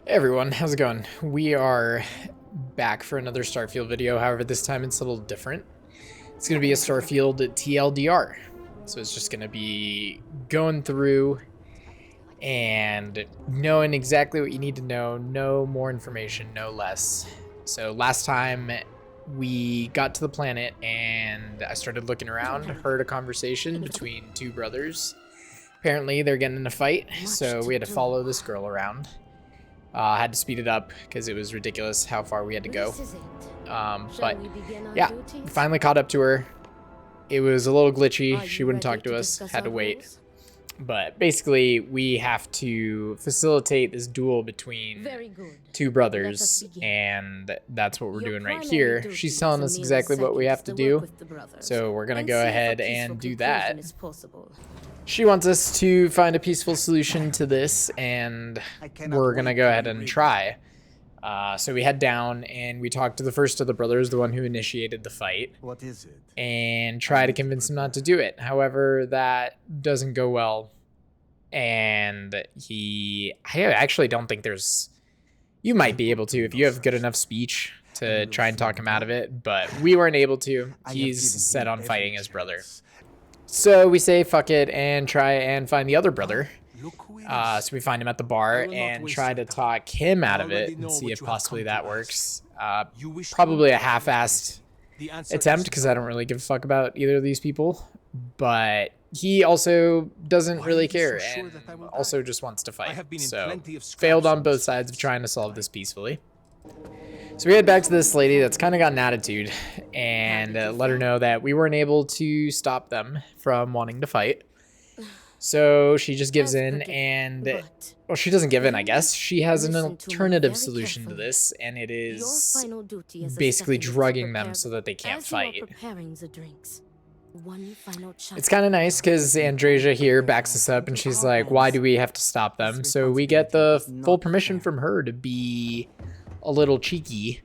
Hey everyone, how's it going? We are back for another Starfield video, however this time it's a little different. It's going to be a Starfield TLDR. So it's just going to be going through and knowing exactly what you need to know, no more information, no less. So last time we got to the planet and I started looking around, heard a conversation between two brothers. Apparently they're getting in a fight, so we had to follow this girl around. Had to speed it up because it was ridiculous how far we had to go. But yeah, finally caught up to her. It was a little glitchy. She wouldn't talk to us. Had to wait. But basically, we have to facilitate this duel between two brothers, and that's what we're doing right here. She's telling us exactly what we have to do, so we're going to go ahead and do that. She wants us to find a peaceful solution to this, and we're going to go ahead and try. So we head down, and we talk to the first of the brothers, the one who initiated the fight. What is it? And try to convince him not to do it. However, that doesn't go well. And I actually don't think there's... You might be able to if you have good enough speech to try and talk him out of it, but we weren't able to. He's set on fighting his brother. So we say fuck it and try and find the other brother. So we find him at the bar and try to talk him out of it and see if possibly that works. Probably a half-assed attempt because I don't really give a fuck about either of these people. But he also doesn't really care and also just wants to fight. So failed on both sides of trying to solve this peacefully. So we head back to this lady that's kind of got an attitude and let her know that we weren't able to stop them from wanting to fight. So she just gives in and, well, she doesn't give in, I guess. She has an alternative solution to this, and it is basically drugging them so that they can't fight. It's kind of nice because Andreja here backs us up and she's like, why do we have to stop them? So we get the full permission from her to be a little cheeky.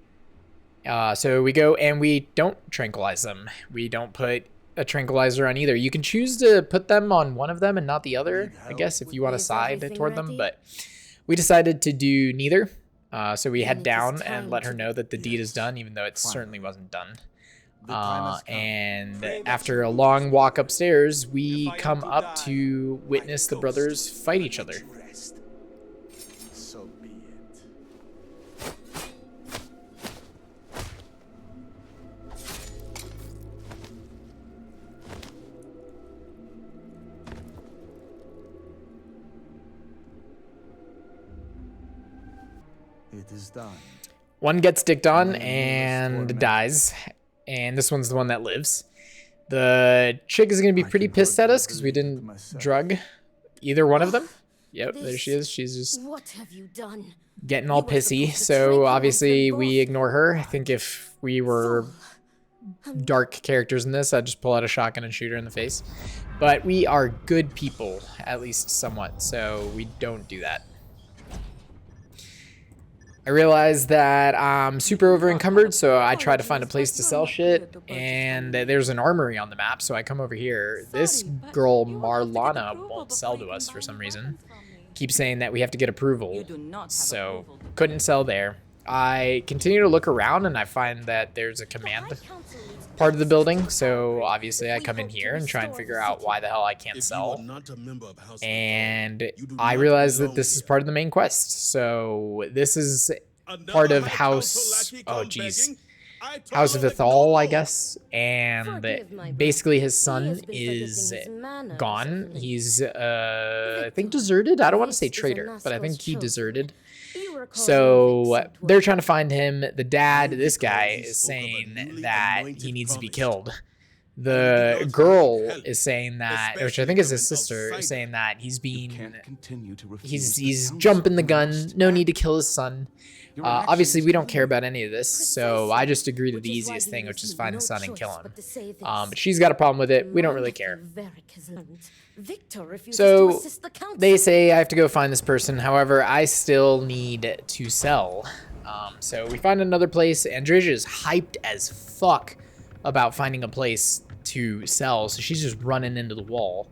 So we go and we don't tranquilize them. We don't put a tranquilizer on either. You can choose to put them on one of them and not the other, I guess, if you want to side toward them, but we decided to do neither. So we head down and let her know that the deed is done, even though it certainly wasn't done. And after a long walk upstairs, we come up to witness the brothers fight each other. So be it. It is done. One gets dicked on and dies. And this one's the one that lives. The chick is going to be pretty pissed at us because we didn't drug either one of them. Yep, there she is. She's just getting all pissy. So obviously we ignore her. I think if we were dark characters in this, I'd just pull out a shotgun and shoot her in the face. But we are good people, at least somewhat. So we don't do that. I realized that I'm super over encumbered, so I try to find a place to sell shit, and there's an armory on the map, so I come over here. This girl, Marlana, won't sell to us for some reason. Keeps saying that we have to get approval, so couldn't sell there. I continue to look around, and I find that there's a command part of the building, so obviously I come in here and try and figure out why the hell I can't sell. And I realize that this is part of the main quest. So this is part of House, House of Veth'aal, I guess. And basically his son is gone. He's, I think deserted. I don't want to say traitor, but I think he deserted. So they're trying to find him. The dad, this guy, is saying that he needs to be killed. The girl is saying that, which I think is his sister, is saying that he's jumping the gun. No need to kill his son. Obviously, we don't care about any of this, so I just agree to the easiest thing, which is find his son and kill him. But she's got a problem with it. We don't really care. So they say I have to go find this person. However, I still need to sell. So we find another place. Andreja is hyped as fuck about finding a place to sell. So she's just running into the wall.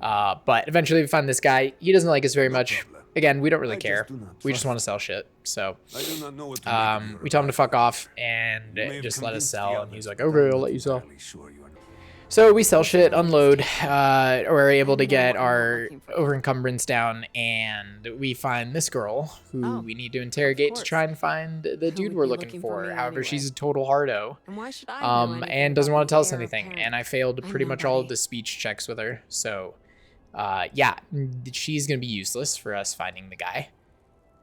But eventually we find this guy. He doesn't like us very much. again, we don't really I just care. do not We just trust want to sell shit. So I do not know what to make of your we tell him to fuck arrival. off and You may have just let us convinced the sell. And others, he's like, but okay, I'm I'll not let you sell. entirely sure you are- So we sell shit, unload, we're able to get I'm not our looking for over encumbrance down, and we find this girl who Oh, we need to interrogate to course. try and find the Who dude would we're be looking looking for for. me However, anyway? she's a total hardo, And why should I know anything and doesn't about want to the tell us heir anything. apparent? And I failed I'm pretty much all of nobody. the speech checks with her, so yeah, she's gonna be useless for us finding the guy.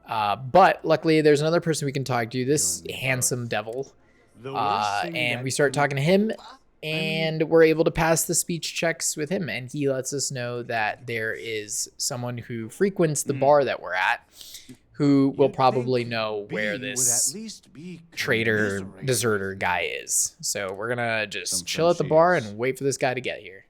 But luckily, there's another person we can talk to, this handsome devil, and we start talking to him. And we're able to pass the speech checks with him, and he lets us know that there is someone who frequents the bar that we're at who will You'd probably think know B where would this at least be traitor commiserated. deserter guy is. So we're gonna just Sometimes chill at the she bar is. and wait for this guy to get here.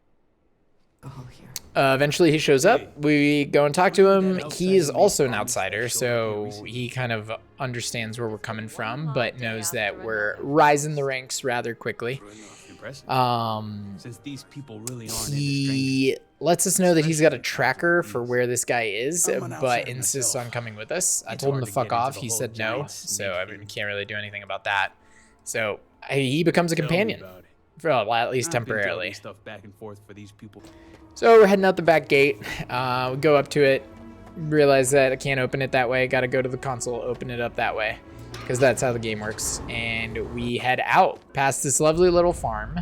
Oh, here. Eventually he shows up, we go and talk to him. He is also an outsider, so he kind of understands where we're coming from, but knows that we're rising the ranks rather quickly. Impressive. Since these people really aren't into He lets us know that he's got a tracker for where this guy is, I'm an but outsider insists myself. on coming with us. I It's told him hard to to fuck get into off. the He whole said no, giant so I snake can't really do anything about that. So he becomes a Tell me companion, about it. for, well, at least I've been temporarily. dealing stuff back and forth for these people. So we're heading out the back gate. We go up to it, realize that I can't open it that way. Got to go to the console, open it up that way, because that's how the game works. And we head out past this lovely little farm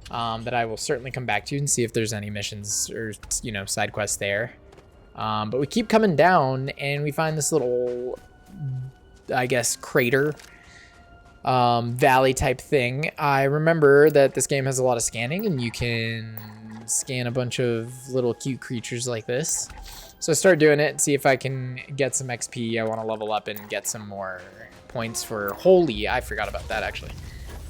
that I will certainly come back to and see if there's any missions or, you know, side quests there. But we keep coming down and we find this little, I guess, crater valley type thing. I remember that this game has a lot of scanning and you can scan a bunch of little cute creatures like this. So I start doing it, see if I can get some XP. I want to level up and get some more points for holy. I forgot about that actually.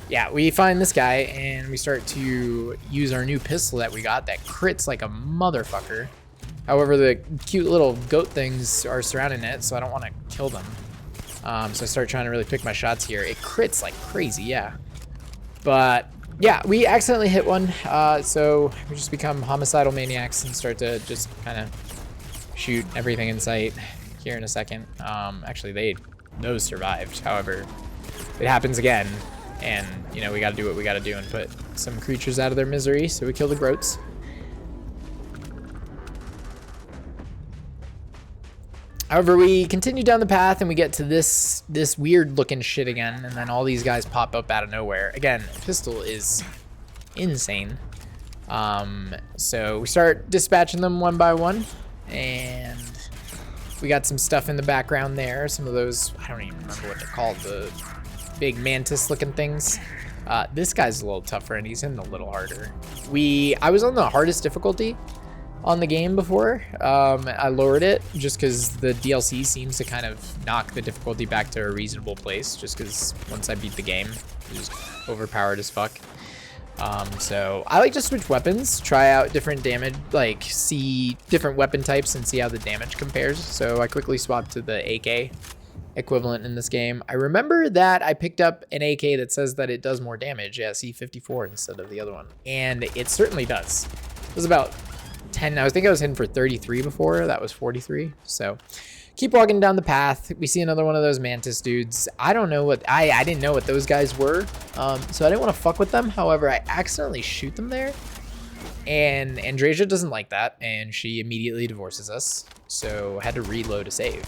Yeah, we find this guy and we start to use our new pistol that we got that crits like a motherfucker. However, the cute little goat things are surrounding it, so I don't want to kill them. So I start trying to really pick my shots here. It crits like crazy, yeah. But yeah, we accidentally hit one, so we just become homicidal maniacs and start to just kind of shoot everything in sight here in a second. Actually, those survived. However, it happens again, and you know we got to do what we got to do and put some creatures out of their misery. So we kill the groats. However, we continue down the path and we get to this weird looking shit again, and then all these guys pop up out of nowhere. Again, pistol is insane. So we start dispatching them one by one, and we got some stuff in the background there. Some of those, I don't even remember what they're called, the big mantis looking things. This guy's a little tougher and he's hitting a little harder. I was on the hardest difficulty on the game before. I lowered it just because the DLC seems to kind of knock the difficulty back to a reasonable place, just because once I beat the game, it was overpowered as fuck. So I like to switch weapons, try out different damage, like see different weapon types and see how the damage compares. So I quickly swapped to the AK equivalent in this game. I remember that I picked up an AK that says that it does more damage, yeah, C54 instead of the other one, and it certainly does. It was about 10, I think I was hitting for 33 before, that was 43. So keep walking down the path. We see another one of those mantis dudes. I don't know what, I didn't know what those guys were, so I didn't want to fuck with them. However, I accidentally shoot them there, and Andrasia doesn't like that, and she immediately divorces us, so I had to reload a save.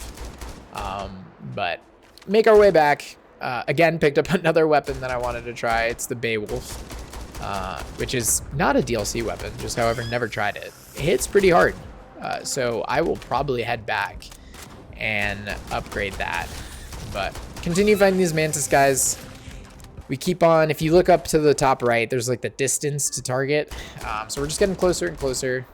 But make our way back. Again, picked up another weapon that I wanted to try. It's the Beowulf, which is not a DLC weapon, just however never tried it. It hits pretty hard, so I will probably head back and upgrade that. But continue finding these mantis guys. We keep on, if you look up to the top right, there's like the distance to target. So we're just getting closer and closer,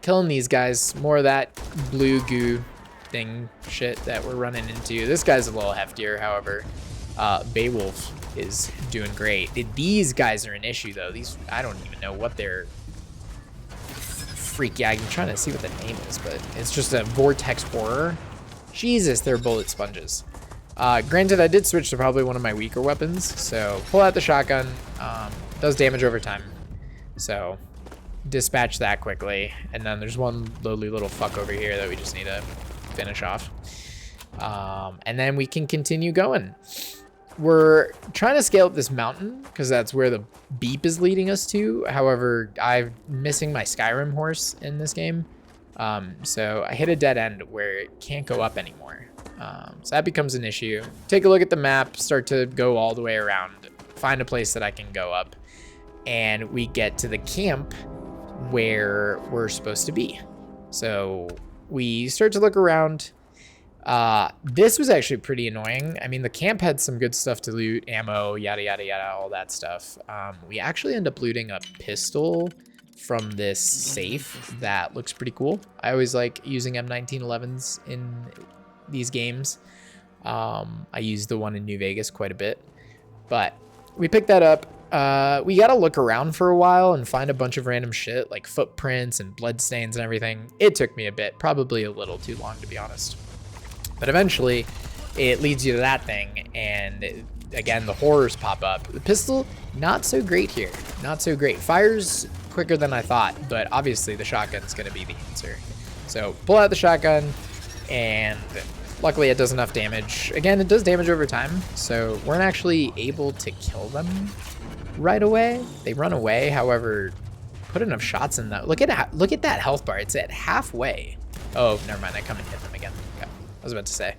killing these guys. More of that blue goo thing shit that we're running into. This guy's a little heftier, however. Beowulf is doing great. These guys are an issue though. These, I don't even know what they're freaky. I'm trying to see what the name is, but it's just a vortex horror. Jesus, they're bullet sponges. Granted, I did switch to probably one of my weaker weapons, so pull out the shotgun. Does damage over time, so dispatch that quickly. And then there's one lowly little fuck over here that we just need to finish off. And then we can continue going. We're trying to scale up this mountain because that's where the beep is leading us to. However, I'm missing my Skyrim horse in this game. So I hit a dead end where it can't go up anymore. So that becomes an issue. Take a look at the map, start to go all the way around, find a place that I can go up, and we get to the camp where we're supposed to be. So we start to look around. This was actually pretty annoying. I mean, the camp had some good stuff to loot, ammo, yada, yada, yada, all that stuff. We actually end up looting a pistol from this safe that looks pretty cool. I always like using M1911s in these games. I use the one in New Vegas quite a bit, but we picked that up. We got to look around for a while and find a bunch of random shit like footprints and bloodstains and everything. It took me a bit, probably a little too long to be honest. But eventually, it leads you to that thing, and again, the horrors pop up. The pistol, not so great here. Not so great. Fires quicker than I thought, but obviously the shotgun's going to be the answer. So pull out the shotgun, and luckily it does enough damage. Again, it does damage over time, so weren't actually able to kill them right away. They run away, however, put enough shots in that. Look at that health bar. It's at halfway. Oh, never mind. I come and hit them again. Okay. I was about to say,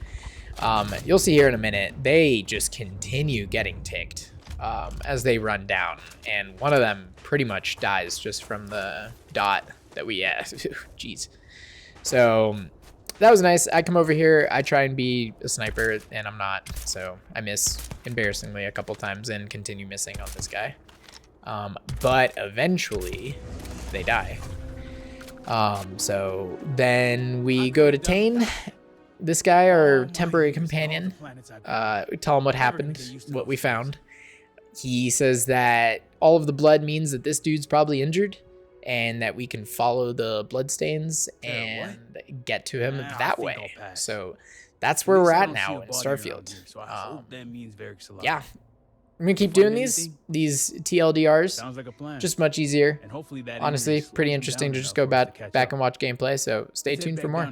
you'll see here in a minute, they just continue getting ticked as they run down. And one of them pretty much dies just from the dot that we, jeez. So that was nice. I come over here, I try and be a sniper and I'm not. So I miss embarrassingly a couple times and continue missing on this guy. But eventually they die. So then we go to Tane. This guy, our temporary companion, we tell him what happened, what we found. He says that all of the blood means that this dude's probably injured and that we can follow the bloodstains and get to him that way. So that's where we're at now in Starfield. Yeah. I'm gonna keep doing these TLDRs. Sounds like a plan. Just much easier. And hopefully that Honestly, pretty interesting to just go back and watch gameplay. So stay tuned for more.